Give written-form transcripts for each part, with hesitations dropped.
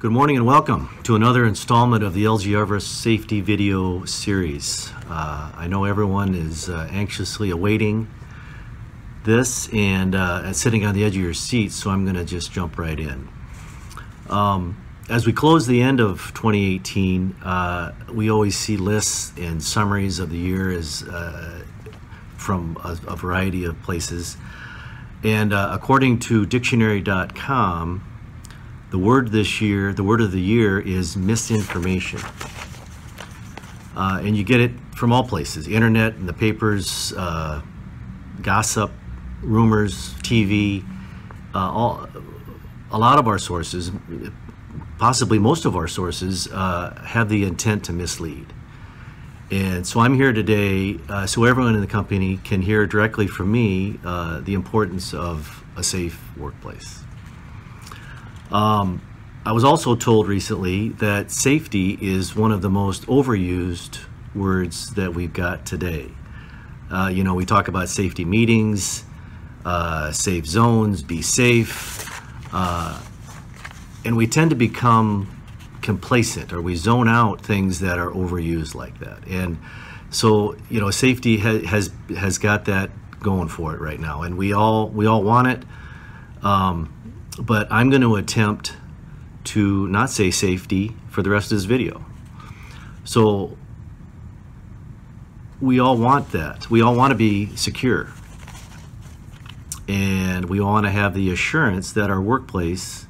Good morning and welcome to another installment of the LG Everest Safety Video Series. I know everyone is anxiously awaiting this and sitting on the edge of your seat, so I'm going to just jump right in. As we close the end of 2018, we always see lists and summaries of the year as from a variety of places. And according to dictionary.com, the word of the year is misinformation. And you get it from all places, the internet and the papers, gossip, rumors, TV, a lot of our sources, possibly most of our sources, have the intent to mislead. And so I'm here today so everyone in the company can hear directly from me the importance of a safe workplace. I was also told recently that safety is one of the most overused words that we've got today. You know, we talk about safety meetings, safe zones, be safe, and we tend to become complacent, or we zone out things that are overused like that. And so, you know, safety has got that going for it right now, and we all want it. But I'm going to attempt to not say safety for the rest of this video. So we all want that. We all want to be secure. And we want to have the assurance that our workplace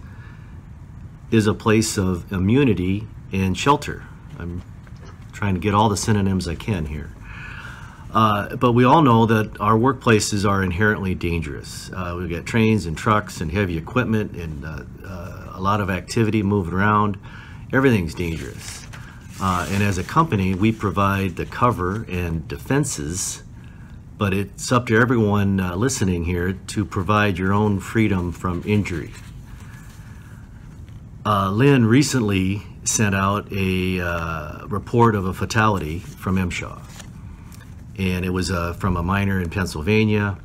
is a place of immunity and shelter. I'm trying to get all the synonyms I can here. But we all know that our workplaces are inherently dangerous. We've got trains and trucks and heavy equipment and a lot of activity moving around. Everything's dangerous. And as a company, we provide the cover and defenses, but it's up to everyone listening here to provide your own freedom from injury. Lynn recently sent out a report of a fatality from MSHA. And it was from a miner in Pennsylvania.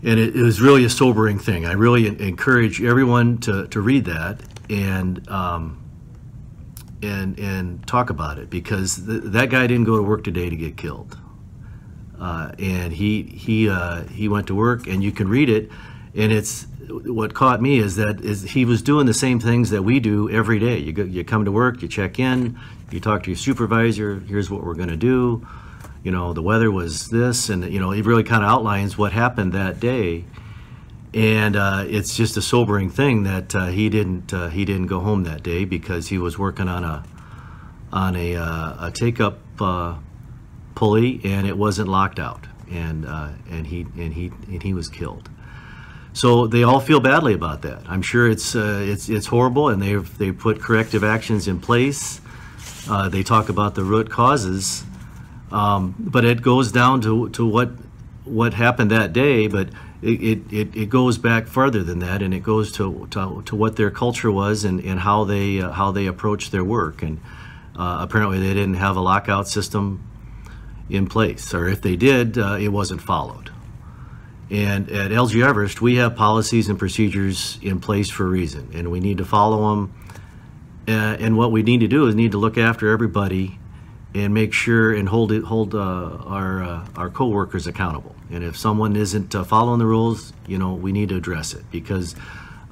And it was really a sobering thing. I really encourage everyone to read that and talk about it, because that guy didn't go to work today to get killed. And he went to work, and you can read it. And it's what caught me is he was doing the same things that we do every day. You come to work, you check in, you talk to your supervisor. Here's what we're going to do. You know, the weather was this, and you know, it really kind of outlines what happened that day. And it's just a sobering thing that he didn't go home that day because he was working on a take-up pulley, and it wasn't locked out, and he was killed. So they all feel badly about that. I'm sure it's horrible, and they've put corrective actions in place. They talk about the root causes. But it goes down to what happened that day, but it goes back farther than that, and it goes to what their culture was and how they approached their work. And apparently they didn't have a lockout system in place, or if they did, it wasn't followed. And at LG Everest, we have policies and procedures in place for a reason, and we need to follow them. And what we need to do is need to look after everybody and make sure and hold our co-workers accountable. And if someone isn't following the rules, you know, we need to address it, because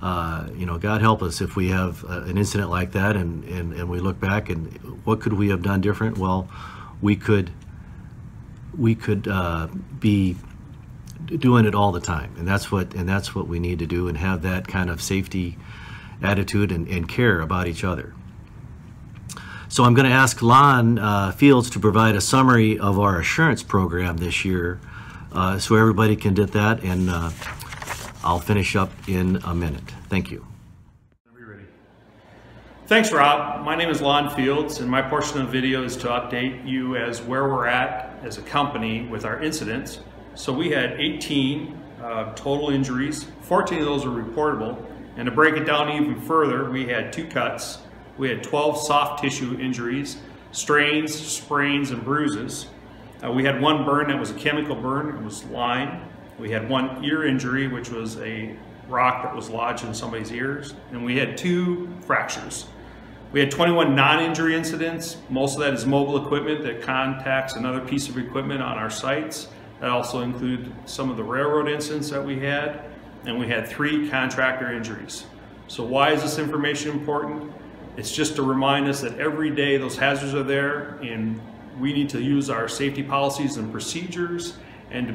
you know, God help us if we have an incident like that and we look back and what could we have done different? Well, we could be doing it all the time, and that's what we need to do, and have that kind of safety attitude and care about each other. So I'm going to ask Lon Fields to provide a summary of our assurance program this year, so everybody can get that, and I'll finish up in a minute. Thank you. Thanks, Rob. My name is Lon Fields, and my portion of the video is to update you as where we're at as a company with our incidents. So we had 18 total injuries. 14 of those were reportable, and to break it down even further, we had 2 cuts. We had 12 soft tissue injuries, strains, sprains, and bruises. We had 1 burn that was a chemical burn. It was line. We had 1 ear injury, which was a rock that was lodged in somebody's ears, and we had 2 fractures. We had 21 non-injury incidents. Most of that is mobile equipment that contacts another piece of equipment on our sites. That also included some of the railroad incidents that we had, and we had 3 contractor injuries. So why is this information important? It's just to remind us that every day those hazards are there, and we need to use our safety policies and procedures and to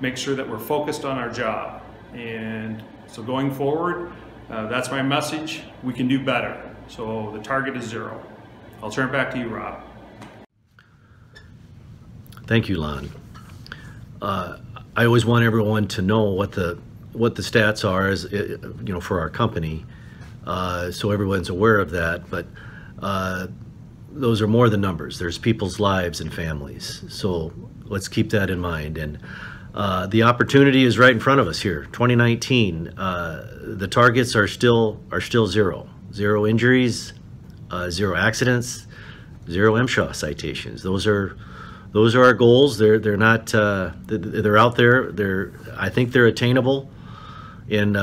make sure that we're focused on our job. And so going forward, that's my message. We can do better. So the target is 0. I'll turn it back to you, Rob. Thank you, Lon. I always want everyone to know what the stats are, as for our company, so everyone's aware of that. But those are more than numbers. There's people's lives and families. So let's keep that in mind. And the opportunity is right in front of us here. 2019. The targets are still 0. 0 injuries, 0 accidents, 0 MSHA citations. Those are our goals. They're not. They're out there. I think they're attainable, and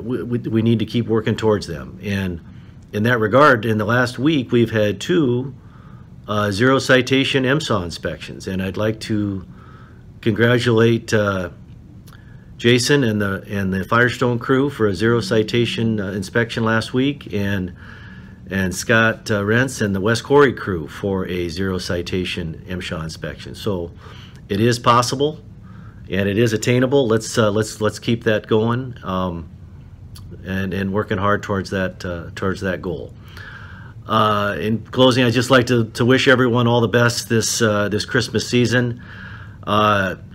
we need to keep working towards them. And in that regard, in the last week, we've had 2 0 citation MSHA inspections, and I'd like to congratulate Jason and the Firestone crew for a 0 citation inspection last week, and Scott Rentz and the West Quarry crew for a 0 citation MSHA inspection. So it is possible, and it is attainable. Let's keep that going, and working hard towards that goal. In closing, I'd just like to wish everyone all the best this Christmas season.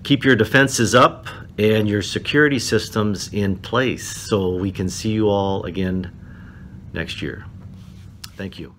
Keep your defenses up and your security systems in place so we can see you all again next year. Thank you.